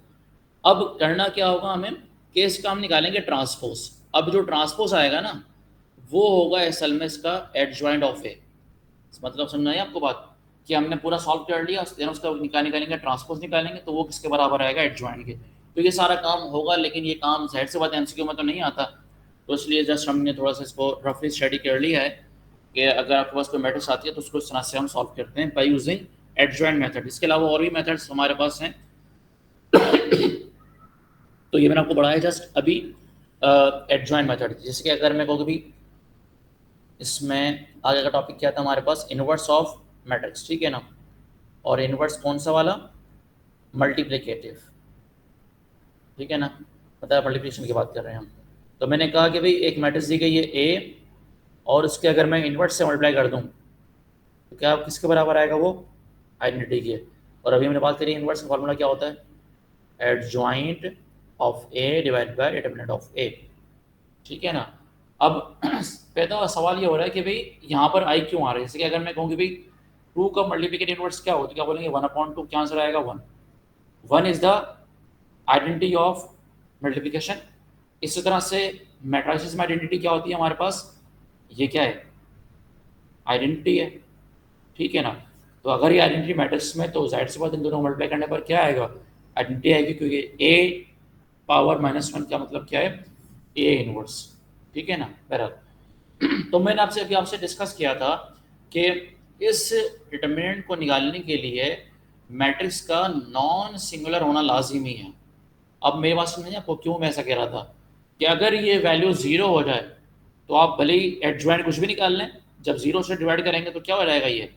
अब करना क्या होगा हमें, कि इसका हम निकालेंगे ट्रांसपोज। अब जो ट्रांसपोज आएगा ना, वो होगा असल में इसका एडजॉइंट ऑफ ए। मतलब समझ आई आपको बात, कि हमने पूरा सॉल्व कर लिया, देन उसका निकालेंगे ट्रांसपोज निकालेंगे, तो वो किसके बराबर आएगा, एडजॉइंट के। तो ये सारा काम होगा, लेकिन ये काम जाहिर सी बात है एमसीक्यू में तो नहीं आता, तो इसलिए जस्ट हमने थोड़ा सा इसको रफली स्टडी कर लिया है कि अगर आपके पास कोई मैट्रिक्स आती है तो उसको इस तरह से हम सॉल्व करते हैं बाय यूजिंग एडजॉइंट मेथड। इसके अलावा और भी मेथड्स हमारे पास हैं, तो ये मैंने आपको बढ़ाया जस्ट अभी एडजॉइंट मेथड। जैसे कि अगर मैं कहूँ कि भी इसमें आगे का टॉपिक क्या था हमारे पास, इनवर्स ऑफ मैट्रिक्स, ठीक है ना, और इनवर्स कौन सा वाला, मल्टीप्लिकेटिव, ठीक है ना, मतलब मल्टीप्लिकेशन की बात कर रहे हैं हम। तो मैंने कहा कि भाई एक मैट्रिक्स दी गई है A, और उसके अगर मैं इनवर्स से मल्टीप्लाई कर दूँ तो क्या किसके बराबर आएगा, वो आइडेंटिटी की है। और अभी हमने बात करी इनवर्स का फॉर्मूला क्या होता है, adjoint of A divide by determinant of A, ठीक है ना। अब पैदा हुआ सवाल ये हो रहा है कि भाई यहाँ पर I क्यों आ रहा है। जैसे कि अगर मैं कहूँ कि भाई 2 का मल्टीप्लिकेटिव इनवर्स क्या हो, तो क्या बोलेंगे 1/2, क्या आंसर आएगा 1। 1 is the identity of multiplication. इसी तरह से मैट्रिसेस में आइडेंटिटी क्या होती है हमारे पास, ये क्या है, आइडेंटिटी है, ठीक है ना। तो अगर ये आइडेंटिटी मैट्रिक्स में, तो जाहिर सी बात इन दोनों मल्टीप्लाई करने पर क्या आएगा, आइडेंटिटी आएगी, क्योंकि A⁻⁻1 का मतलब क्या है, A इनवर्स, ठीक है ना। बहरहाल तो मैंने आपसे अभी आपसे डिस्कस किया था कि इस डिटरमिनेंट को निकालने के लिए मैट्रिक्स का नॉन सिंगुलर होना लाजिमी है। अब मेरी बात समझिए आपको, क्यों मैं ऐसा कह रहा था, कि अगर ये वैल्यू 0 हो जाए तो आप भले ही एडजॉइंट कुछ भी निकाल लें, जब 0 से डिवाइड करेंगे तो क्या हो जाएगा ये,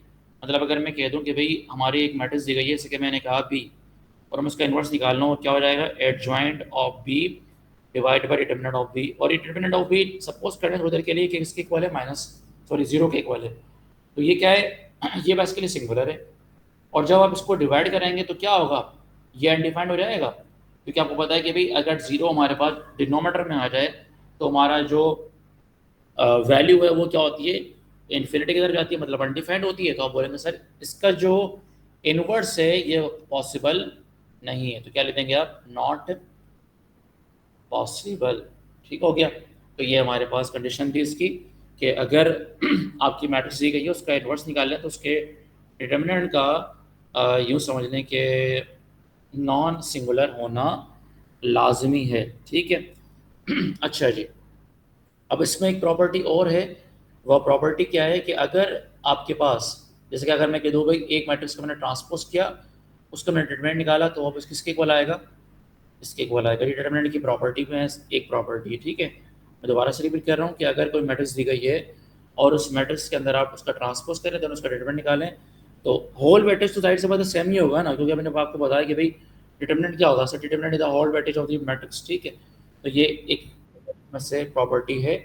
मतलब अगर मैं कह दूं कि भाई हमारी एक मैट्रिक्स दी गई है, जैसे कि मैंने कहा B, और हमें उसका इन्वर्स निकालना हो, क्या हो जाएगा, adjoint of B divide by determinant of B. और ये डिटर्मिनेंट ऑफ बी सपोज करने थोड़ी देर के लिए कि इसके इक्वल है माइनस, सॉरी, जीरो के इक्वल है। तो ये क्या है, ये बेसिकली सिंगुलर है। और जब आप इसको डिवाइड करेंगे तो क्या होगा, ये अनडिफाइंड हो जाएगा, क्योंकि आपको पता है कि भाई अगर जीरो हमारे पास डिनोमीटर में आ जाए तो हमारा जो वैल्यू है वो क्या होती है, इन्फिनिटी की तरफ जाती है, मतलब अनडिफाइंड होती है। तो आप बोलेंगे सर इसका जो इनवर्स है ये पॉसिबल नहीं है, तो क्या लिखेंगे आप, नॉट पॉसिबल। ठीक हो गया। तो ये हमारे पास कंडीशन थी इसकी कि अगर आपकी मैट्रिक्स दी गई है उसका इन्वर्स निकाल लें तो उसके डिटर्मिनेंट का यूँ समझ लें कि नॉन सिंगुलर होना लाजमी है। ठीक है। अच्छा जी, अब इसमें एक प्रॉपर्टी और है। वह प्रॉपर्टी क्या है कि अगर आपके पास, जैसे कि अगर मैं कह दूँ भाई एक मैट्रिक्स को मैंने ट्रांसपोज किया, उसका मैंने डिटरमिनेंट निकाला, तो अब किसके इक्वल आएगा, इसके इक्वल आएगा। डिटरमिनेंट की प्रॉपर्टी में एक प्रॉपर्टी है, ठीक है। मैं दोबारा से रिपीट कर रहा हूँ कि अगर कोई मैट्रिक्स दी गई है और उस मैट्रिक्स के अंदर आप उसका ट्रांसपोज करें, देन उसका डिटरमिनेंट निकालें, तो होल वेटेज तो जाहिर सी बात है सेम ही होगा ना, क्योंकि मैंने आपको बताया कि भाई डिटरमिनेंट क्या होगा, sir determinant is the whole weightage of the matrix. ठीक है। तो ये एक में से प्रॉपर्टी है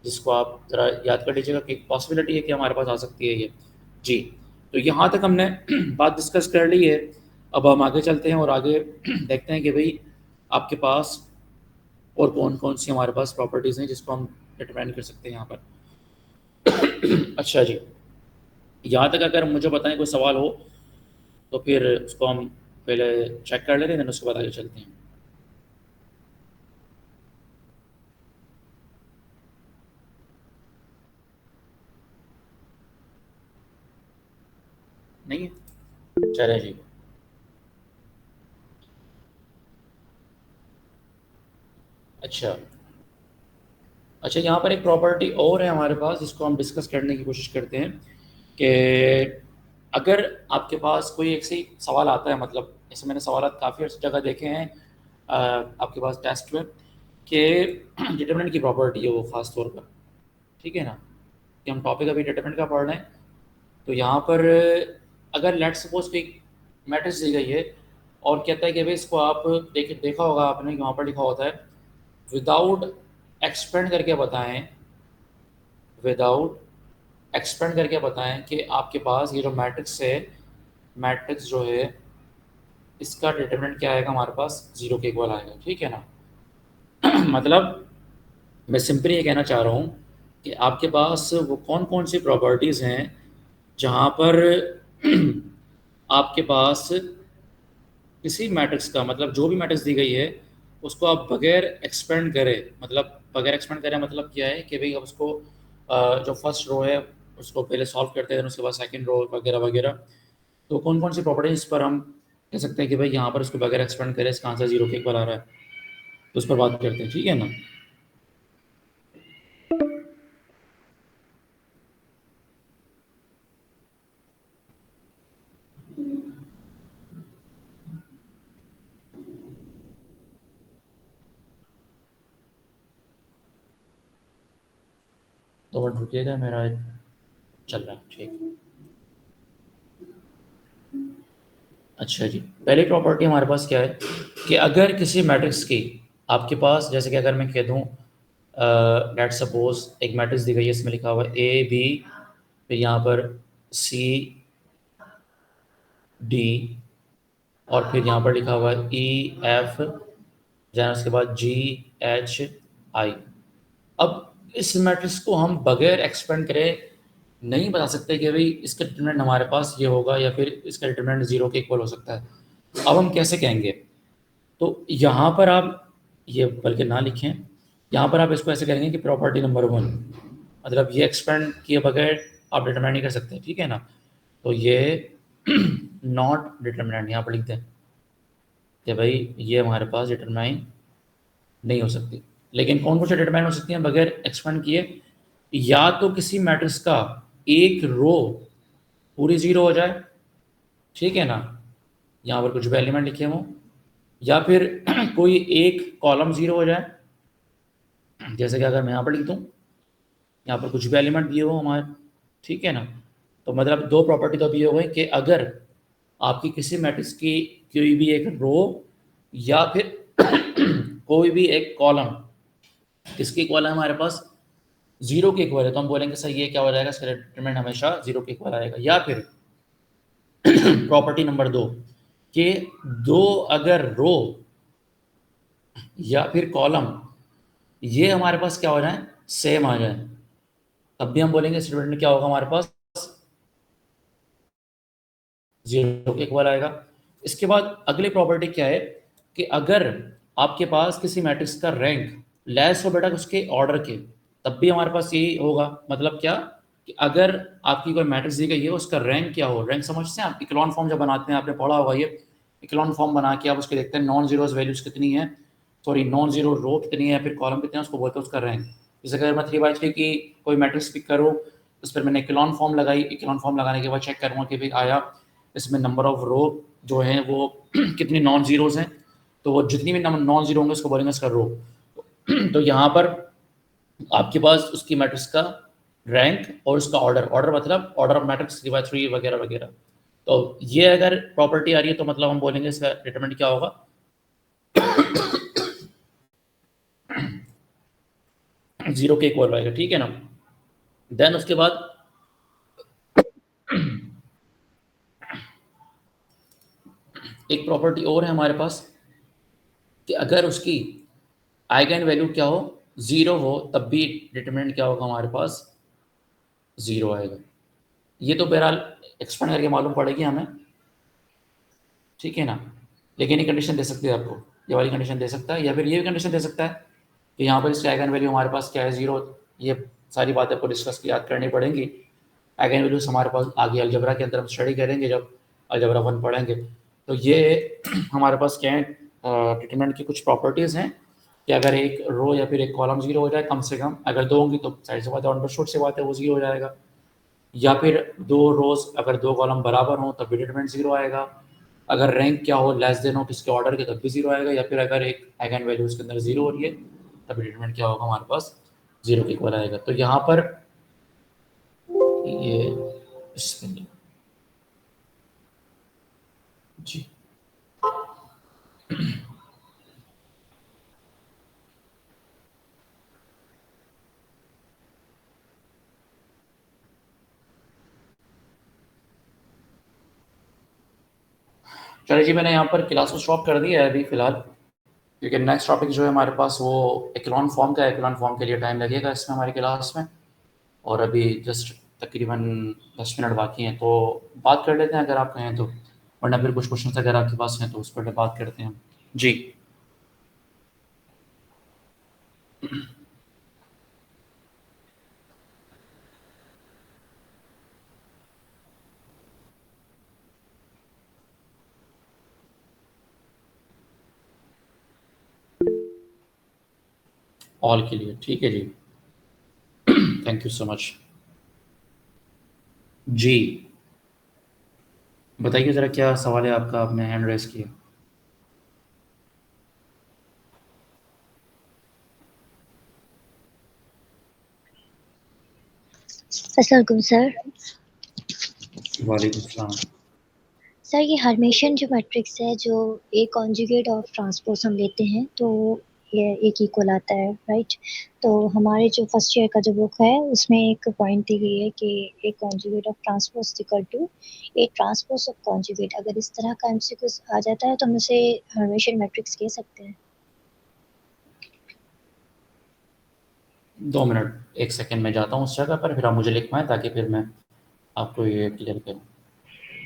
जिसको आप ज़रा याद कर लीजिएगा कि पॉसिबिलिटी है कि हमारे पास आ सकती है ये। जी, तो यहाँ तक हमने बात डिस्कस कर ली है। अब हम आगे चलते हैं और आगे देखते हैं कि भाई आपके पास और कौन कौन सी हमारे पास प्रॉपर्टीज़ हैं जिसको हम डिटरमाइन कर सकते हैं यहाँ पर। अच्छा जी, यहाँ तक अगर मुझे बताएं कोई सवाल हो तो फिर उसको हम पहले चेक कर लेते हैं, देन उसके बाद आगे चलते हैं। नहीं है, चलें जी। अच्छा अच्छा, यहाँ पर एक प्रॉपर्टी और है हमारे पास जिसको हम डिस्कस करने की कोशिश करते हैं कि अगर आपके पास कोई एक सही सवाल आता है, मतलब ऐसे मैंने सवाल काफ़ी जगह देखे हैं आपके पास टेस्ट में, कि डिटरमिनेंट की प्रॉपर्टी है वो ख़ास तौर पर, ठीक है ना, कि हम टॉपिक अभी डिटरमिनेंट का पढ़ रहे हैं। तो यहाँ पर अगर लेट सपोज कोई मैट्रिक्स दी गई है और कहता है कि भाई इसको आप देखा होगा आपने कि वहाँ पर लिखा होता है विदाउट एक्सपेंड करके बताएं, विदाउट एक्सपेंड करके बताएं कि आपके पास ये जो मैट्रिक्स है, मैट्रिक्स जो है इसका डिटरमिनेंट क्या आएगा, हमारे पास जीरो के इक्वल आएगा। ठीक है ना। मतलब मैं सिंपली ये कहना चाह रहा हूँ कि आपके पास वो कौन कौन सी प्रॉपर्टीज़ हैं जहाँ पर आपके पास किसी मैट्रिक्स का, मतलब जो भी मैट्रिक्स दी गई है उसको आप बगैर एक्सपेंड करे, मतलब बगैर एक्सपेंड करे मतलब क्या है कि भाई अब उसको जो फर्स्ट रो है उसको पहले सॉल्व करते हैं, उसके बाद सेकंड रो वगैरह वगैरह। तो कौन कौन सी प्रॉपर्टीज पर हम कह सकते हैं कि भाई यहाँ पर उसको बगैर एक्सपेंड करे इसका आंसर जीरो के इक्वल आ रहा है, तो उस पर बात करते हैं, ठीक है ना। तो मिनट रुकिएगा, मेरा चल रहा है, ठीक। अच्छा जी, पहली प्रॉपर्टी हमारे पास क्या है कि अगर किसी मैट्रिक्स की आपके पास, जैसे कि अगर मैं कह दूँ लेट सपोज एक मैट्रिक्स दी गई है, इसमें लिखा हुआ है ए बी, फिर यहाँ पर सी डी, और फिर यहाँ पर लिखा हुआ है ई एफ, जहाँ उसके बाद जी एच आई। अब इस मैट्रिक्स को हम बगैर एक्सपेंड करे नहीं बता सकते कि भाई इसका डिटरमिनेंट हमारे पास ये होगा या फिर इसका डिटरमिनेंट जीरो के इक्वल हो सकता है। अब हम कैसे कहेंगे, तो यहाँ पर आप ये बल्कि ना लिखें, यहाँ पर आप इसको ऐसे करेंगे कि प्रॉपर्टी नंबर वन, मतलब ये एक्सपेंड किए बगैर आप डिटरमाइन नहीं कर सकते, ठीक है ना। तो ये नॉट डिटरमिनेंट यहाँ पर लिख दें कि भाई ये हमारे पास डिटरमाइन नहीं हो सकती। लेकिन कौन कौन से डिटरमाइन हो सकती हैं बगैर एक्सपेंड किए, या तो किसी मैट्रिक्स का एक रो पूरी जीरो हो जाए, ठीक है ना, यहाँ पर कुछ भी एलिमेंट लिखे हों, या फिर कोई एक कॉलम जीरो हो जाए, जैसे कि अगर मैं यहाँ पर लिख दूँ, यहाँ पर कुछ भी एलिमेंट दिए हो हमारे, ठीक है ना। तो मतलब दो प्रॉपर्टी तो अभी हो गई कि अगर आपकी किसी मैट्रिक्स की कोई भी एक रो या फिर कोई भी एक कॉलम किसके इक्वल है हमारे पास, जीरो के इक्वल है, तो हम बोलेंगे सर ये क्या हो जाएगा, इसका डिटरमिनेंट हमेशा जीरो के इक्वल आएगा। या फिर प्रॉपर्टी नंबर 2 कि दो अगर रो या फिर कॉलम ये हमारे पास क्या हो जाए, सेम आ जाए, तब भी हम बोलेंगे स्टेटमेंट क्या होगा हमारे पास, जीरो के इक्वल आएगा। इसके बाद अगली प्रॉपर्टी क्या है कि अगर आपके पास किसी मैट्रिक्स का रैंक लेस हो बेटा उसके ऑर्डर के, तब भी हमारे पास यही होगा। मतलब क्या कि अगर आपकी कोई मैट्रिक्स दी गई है उसका रैंक क्या हो, रैंक समझते हैं आप, इक्लॉन फॉर्म जब बनाते हैं आपने पढ़ा होगा, ये इक्लॉन फॉर्म बना के आप उसके देखते हैं नॉन जीरोज वैल्यूज कितनी है, सॉरी नॉन जीरो रो कितनी है या फिर कॉलम कितने हैं, उसको बोलते हैं उसका रैंक। जैसे अगर मैं 3/3 की कोई मैट्रिक्स पिक करूँ, उस पर मैंने इक्लॉन फॉर्म लगाई, इक्लॉन फॉर्म लगाने के बाद चेक करूँगा कि भाई आया इसमें नंबर ऑफ रो जो है वो कितनी नॉन जीरोज हैं, तो वो जितनी भी नॉन जीरो होंगे उसको बोलेंगे इसका रो। तो यहाँ पर आपके पास उसकी मैट्रिक्स का रैंक और उसका ऑर्डर, ऑर्डर मतलब ऑर्डर ऑफ मैट्रिक्स 3/3 वगैरह वगैरह। तो ये अगर प्रॉपर्टी आ रही है तो मतलब हम बोलेंगे इसका डिटरमिनेंट क्या होगा, जीरो के इक्वल आएगा, ठीक है ना। देन उसके बाद एक प्रॉपर्टी और है हमारे पास कि अगर उसकी आइगन वैल्यू क्या हो, जीरो हो, तब भी डिटरमिनेंट क्या होगा हमारे पास, जीरो आएगा। ये तो बहरहाल एक्सपेंड करके मालूम पड़ेगी हमें, ठीक है ना। लेकिन ये कंडीशन दे सकती है आपको, ये वाली कंडीशन दे सकता है, या फिर ये भी कंडीशन दे सकता है कि यहाँ पर इसकी आइगन वैल्यू हमारे पास क्या है, जीरो। ये सारी बातें आपको डिस्कस याद करनी पड़ेंगी। आइगन वैल्यूज हमारे पास आगे अलजबरा के अंदर हम स्टडी करेंगे जब अलजबरा 1 पढ़ेंगे। तो ये हमारे पास क्या है, डिटरमिनेंट की कुछ प्रॉपर्टीज़ हैं कि अगर एक रो या फिर एक कॉलम जीरो हो जाए कम से कम, अगर दो होंगी तो साइड से बात है, अंडरस्टूड से बात है, वो जीरो हो जाएगा। या फिर दो रोज अगर दो कॉलम बराबर हो तब भी डिटरमिनेंट जीरो आएगा। अगर रैंक क्या हो, लेस देन हो किसके ऑर्डर के, तब भी जीरो आएगा। या फिर अगर एक आइगन वैल्यू उसके अंदर जीरो हो रही है तब डिटरमिनेंट क्या होगा हमारे पास, जीरो के इक्वल आएगा। तो यहाँ पर ये बिस्मिल्लाह जी, चलिए जी, मैंने यहाँ पर क्लास को स्टॉप कर दिया है अभी फ़िलहाल, क्योंकि नेक्स्ट टॉपिक जो है हमारे पास वो एक्लॉन फॉर्म का है। एक्लॉन फॉर्म के लिए टाइम लगेगा इसमें हमारी क्लास में, और अभी जस्ट तकरीबन 10 मिनट बाकी हैं, तो बात कर लेते हैं अगर आप कहें तो, वरना फिर कुछ क्वेश्चन अगर आपके पास हैं तो उस पर बात करते हैं हम। जी, ऑल के लिए ठीक है जी, थैंक यू सो मच। जी, बताइए ज़रा क्या सवाल है आपका, आपने हैंड रेस किया। अस्सलाम सर। वालेकुम सलाम। सर ये हर्मिशियन जो मैट्रिक्स है, जो ए कॉन्जुगेट ऑफ ट्रांसपोज हम लेते हैं तो ये एक इक्वल आता है, राइट। तो हमारे जो फर्स्ट ईयर का जो बुक है उसमें एक पॉइंट दी गई है कि A conjugate of transpose equal to A transpose of conjugate. अगर इस तरह का एमसीक्यू आ जाता है तो हम उसे हर्मिशियन मैट्रिक्स कह सकते हैं। 2 मिनट 1 सेकंड में जाता हूँ उस जगह पर, फिर आप मुझे लिखवाएं ताकि फिर मैं आपको ये क्लियर करूँ।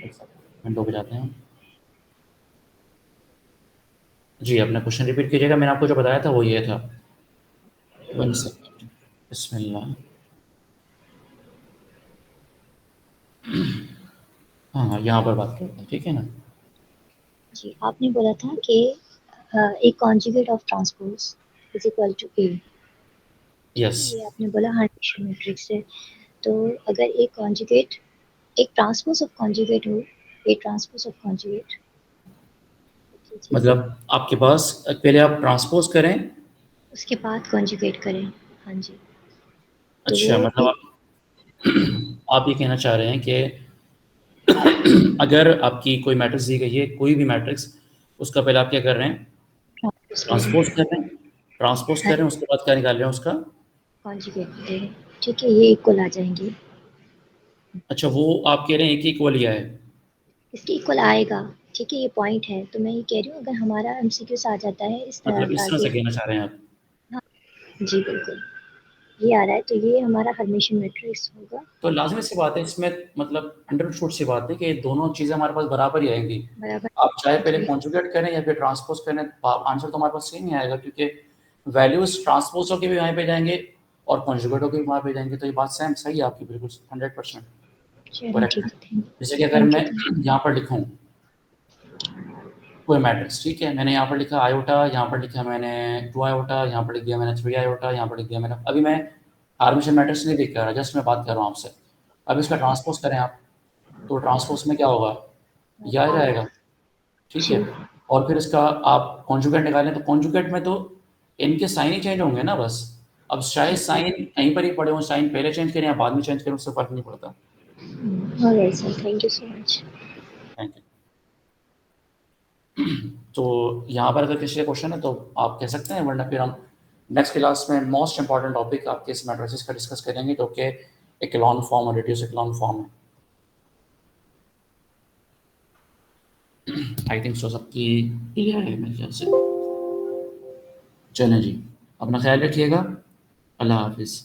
1 सेकंड विंडो पे जाते हैं। जी, अपना क्वेश्चन रिपीट कीजिएगा, मैंने आपको जो बताया था वो ये था। 1 सेकंड, बिस्मिल्लाह। हाँ हाँ, यहाँ पर बात करते हैं, ठीक है ना। जी, आपने बोला था कि A conjugate of transpose is equal to A, ठीक यस, है, ये आपने बोला हर्मिशियन मैट्रिक्स है। तो अगर ए कॉन्जुगेट एक ट्रांसपोज ऑफ कॉन्जुगेट हो, ए ट्रांसपोज ऑफ कॉन्जुगेट, चीज़ है, मतलब आपके पास पहले आप ट्रांसपोज करें। उसके बाद कॉन्जुगेट करें। हाँ जी, तो अच्छा, वो मतलब एक आप ये कहना चाह रहे हैं कि अगर आपकी कोई मैट्रिक्स दी गई है, कोई भी मैट्रिक्स, उसका पहले आप क्या कर रहे हैं? ट्रांसपोज कर रहे हैं। ट्रांसपोज कर रहे हैं, उसके बाद क्या निकाल रहे हैं उसका? कॉन्जुगेट दे, ठीक है, ये इक्वल आ जाएंगे। अच्छा, वो आप कह रहे हैं कि इक्वल ही है। इसके इक्वल आएगा, ठीक है, ये पॉइंट है। तो मैं ये कह रही हूँ अगर हमारा एमसीक्यूज आ जाता है इस तरह मतलब का इस तरह से कि कहना चाह रहे हैं आप? हाँ, जी बिल्कुल, ये आ रहा है तो ये हमारा हर्मिशियन मैट्रिक्स होगा। तो लाज़मी सी बात है इसमें, मतलब अंडरस्टूड सी बात है कि दोनों चीज़ें हमारे पास बराबर ही आएँगी। बराबर। आप चाहे पहले जी कॉन्जुगेट करें या फिर ट्रांसपोज़ करें, आंसर तो हमारे पास सेम ही आएगा, क्योंकि वैल्यूज़ ट्रांसपोज़ होके भी वहीं पे जाएँगे और कॉन्जुगेट होके भी वहाँ पे जाएँगे। तो ये बात सेम सही है आपकी, बिल्कुल 100% चलिए करेक्ट ठीक है। है, थैंक जैसे कि अगर थैंक मैं यू थैंक यहाँ पर लिखूँ कोई मैट्रिक्स, ठीक है? मैंने यहाँ पर लिखा आयोटा, यहाँ पर लिखा मैंने 2 आयोटा, यहाँ पर लिख दिया मैंने 3 आयोटा, यहाँ पर लिख दिया मैंने, अभी मैं हर्मिशियन मैट्रिक्स नहीं लिख रहा, जस्ट मैं बात कर रहा हूँ आपसे। अब इसका ट्रांसपोज़ करें आप, तो ट्रांसपोज़ में क्या होगा? ये आ जाएगा, ठीक जी है? और फिर इसका आप कॉन्जुगेट निकालें, तो कॉन्जुगेट में तो इनके साइन ही चेंज होंगे ना बस। अब चाहे साइन कहीं पर ही पड़े हों, साइन पहले चेंज करें या बाद में चेंज करें, उससे फ़र्क नहीं पड़ता। Alright sir, thank you so much. Thank you. तो यहाँ पर अगर किसी का क्वेश्चन है तो आप कह सकते हैं, वरना फिर हम नेक्स्ट क्लास में मोस्ट इंपॉर्टेंट टॉपिक आपके इस मैट्रिसेस का डिस्कस करेंगे, जो कि इक्लोन फॉर्म और रिड्यूस इक्लोन फॉर्म है। आई थिंक सो सबकी क्लियर है मेरे ख्याल से। चलें जी, अपना ख्याल रखिएगा। अल्लाह हाफिज़।